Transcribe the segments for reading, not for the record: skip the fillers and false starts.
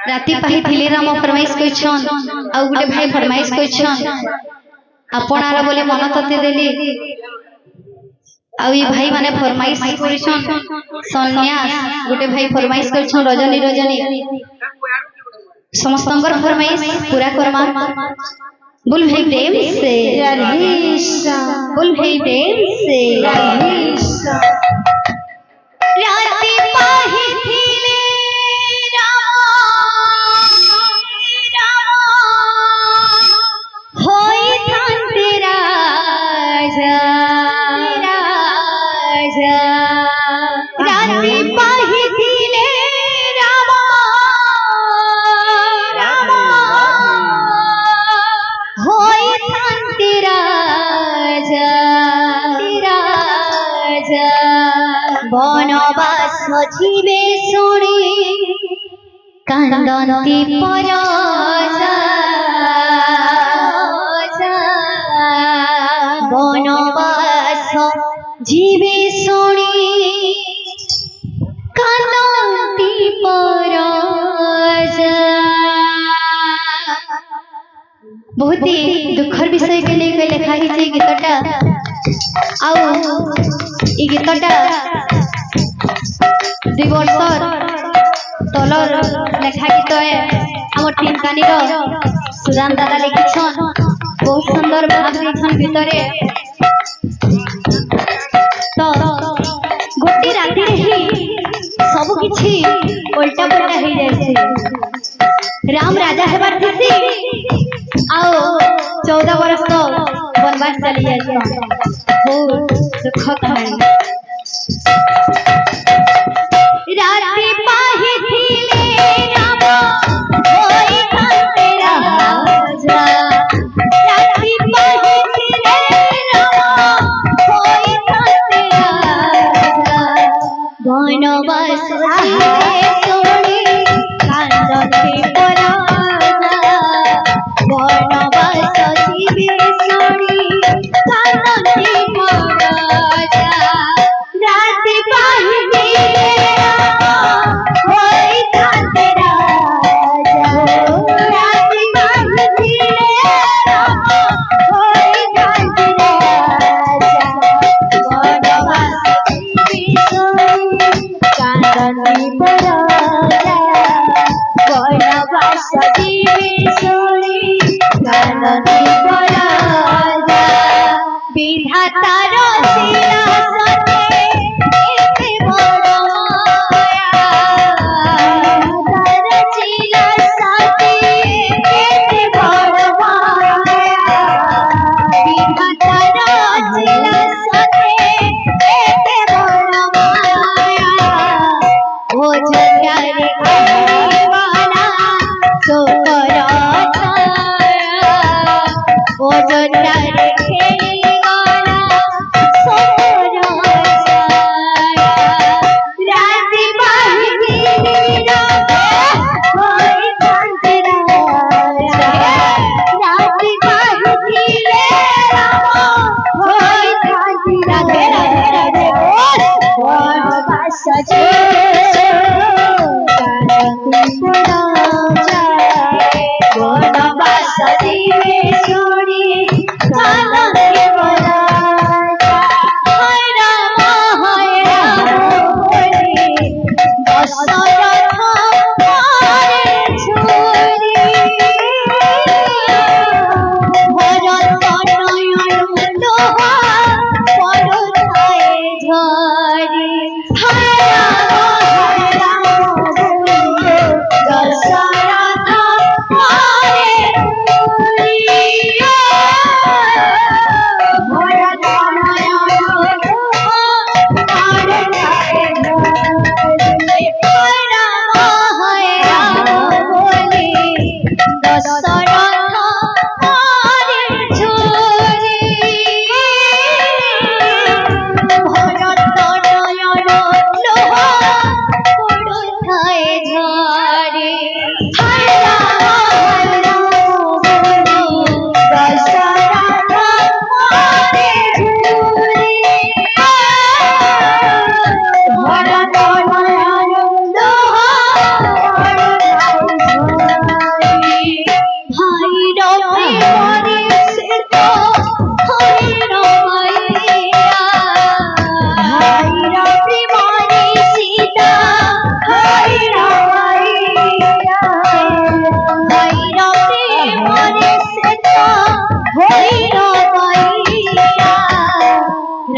राति पाही थिले राम फरमाइश कइछन आ गुटे भाई फरमाइश कइछन आपनारा बोले मन तते देली आ ई भाई माने फरमाइश कइछन सन्यास गुटे भाई फरमाइश कइछन रजनी रजनी समस्तंगर फरमाइश पूरा करमा बोल भाई प्रेम से बोल भाई प्रेम से राति पाही थिले होई थांते राजा राति पाही थिले होई थांते राजा बनवास जीवे शुणी कांदती परजा बनवास जीवे शुणी कांदती परजा बहुत ही दुखर विषय के लिए लिखा है गीतटा आउ ई गीतटा 2 वर्ष तलर लेखा गीत है हम टीमकानी सुदान दादा लिखिछन बहुत सुंदर भाव देछन भीतरे तो गोटी राति ही सब किछि उल्टा पुल्टा हो जाइछे राम राजा हेबार थिसी आओ 14 वर्ष तो वनवास चली जाइछन बहुत दुख कहानी राति पाही थिले राम होई थांते राजा राति पाही थिले राम होई थांते राजा बनवास जीवे शुणी कांदते परजा बनवास जीवे शुणी कांदते परजा राति पाही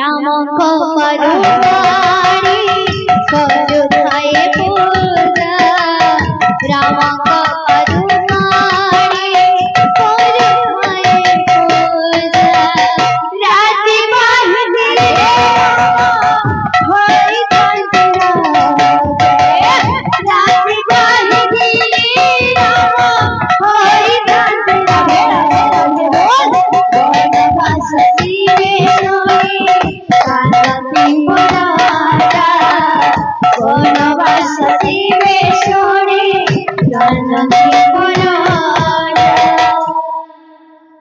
राम को परुवाणी करुथाए पूजा राम को परुवाणी करुथाए पूजा राति पाहिले होई तंत्र राति पाहिले राम होई तंत्र सती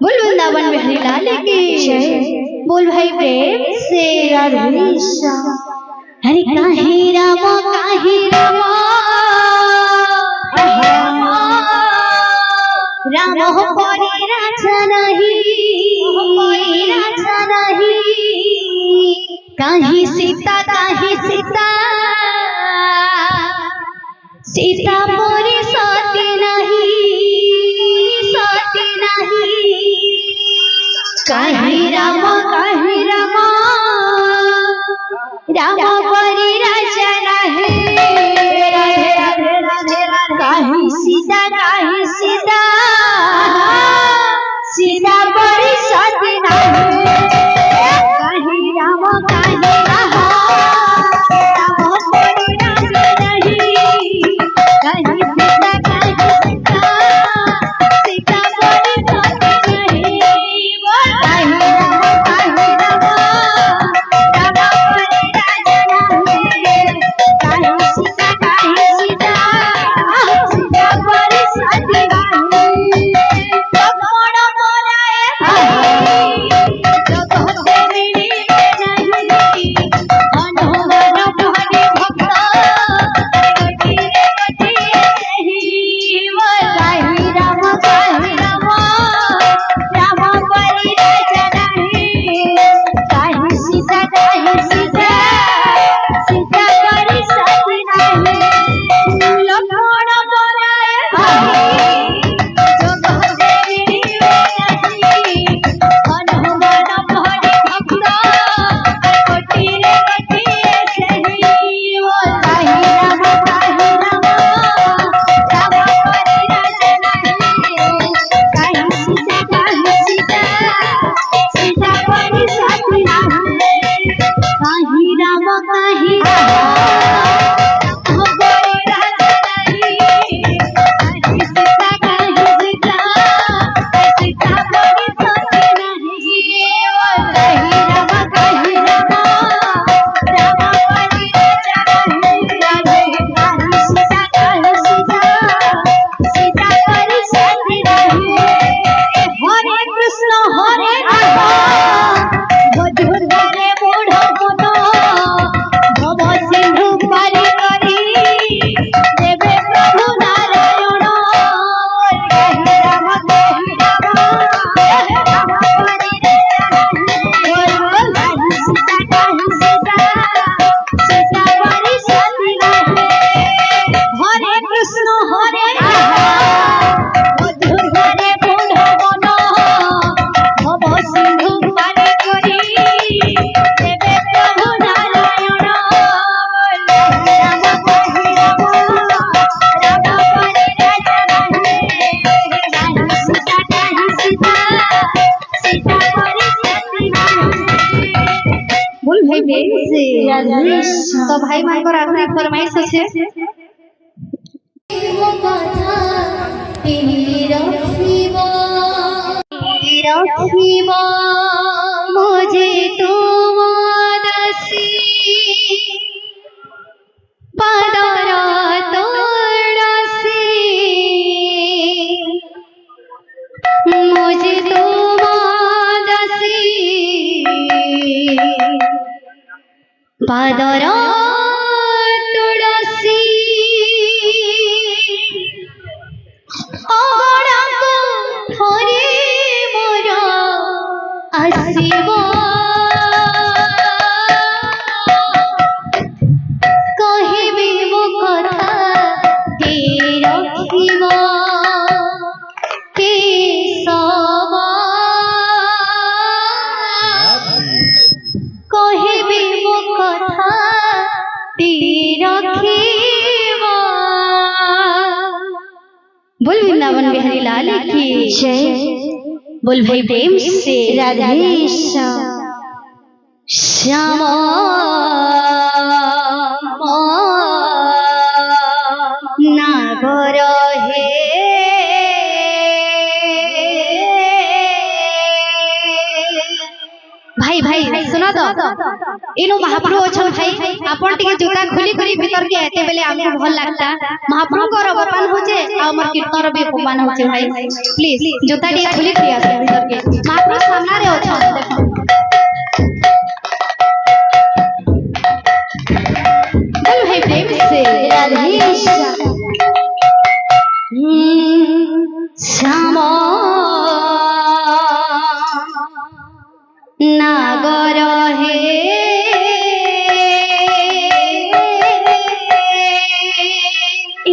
बोल वृंदावन बिहारी लाल की बोल भाई प्रेम से राधे श्याम हरे काहे राम राम हो परी राजा नहीं काहे सीता सीता परी सती नहीं काहे राम राम परी राजा नहीं काहे सीता सीता परी सती नहीं काहे राम राम परी राजा नहीं काहे सीता सीता परी सती नहीं काहे राम राम परी राजा नहीं काहे सीता सीता परी सती नहीं कमण मोराए जगते मिलिबे नहीं हनुमान भजे भक्त कटिरे सही काहे राम राम परी राजा नहीं काहे सीता सीता परी सती नहीं लक्ष्मण मोराए जगते मिलिबे नहीं हनुमान भजे भक्त कटिरे सही काहे राम राम परी राजा नहीं काहे सीता परी सती नहीं काहे राम परी राजा नहीं काहे सीता सीता परी सती नहीं काहे राम परी राजा नहीं काहे सीता परी सती नहीं हरे कृष्ण हरे मधुर रे मूढ़ मन भव सिंधु पारी करी देवे प्रभु नारायण काहे राम परी राजा नहीं सीता परी सती नहीं हरे कृष्ण हरे मधुर रे मूढ़ मन भव सिंधु पारी करी देवे प्रभु नारायण राम परी राजा नहीं काहे सीता परी सती नहीं बोल भाई प्रेम से तो भाई मानकर आखिरी फरमाइश আছে रखिब मुझे तुम दसी पदर तुलसी मुझे तुम दसी पदर तुलसी अगणाको थरे मोर आसिब कहिबे मो कथा के रखिब केशव कहि बोल वृंदावन बिहारी लाल की जय। बोल भाई प्रेम से राधे श्याम नागर हे भाई भाई सुना तो इनो महाप्रभु अछन भाई आपन टिके जूता खुली खुली भीतर के एते बेले हमको भल लागता महाप्रभु को अपमान होचे आ हमर कीर्तन भी अपमान होचे भाई प्लीज जूता टिके खुली खुली आसे भीतर के महाप्रभु सामने रे अछन देखो बोल भाई प्रेम से राधे श्याम नागर हे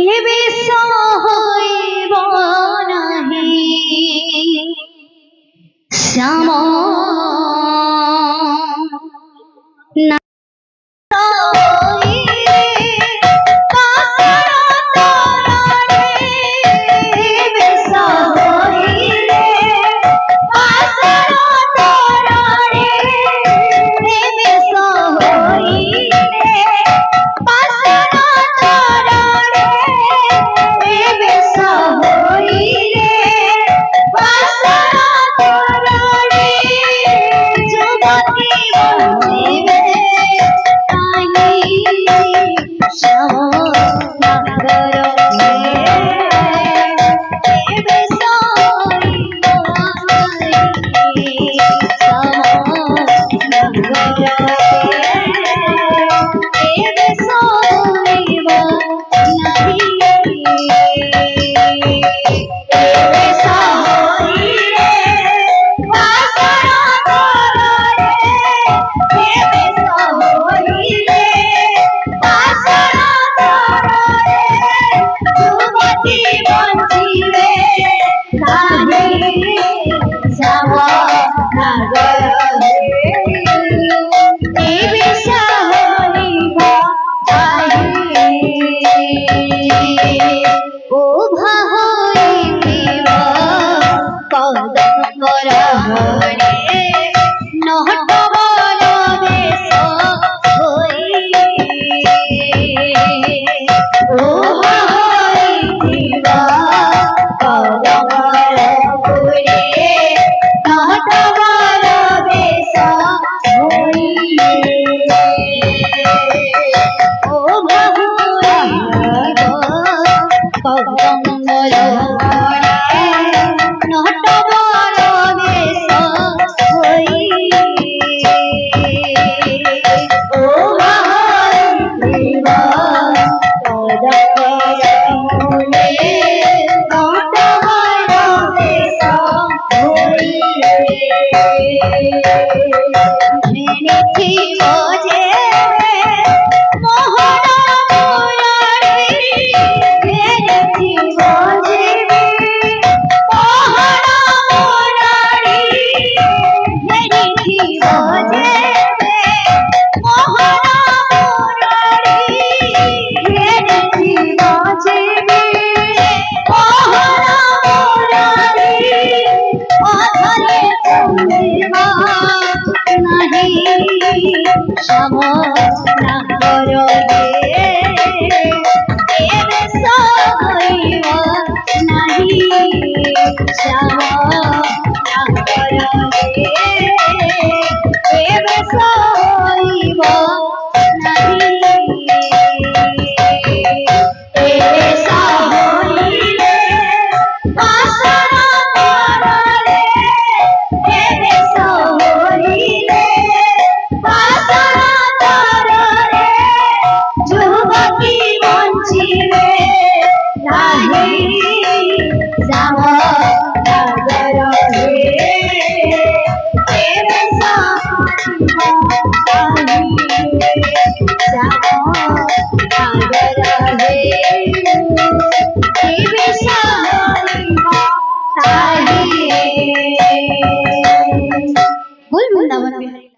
ए बेस होइब नहीं श्याम Sama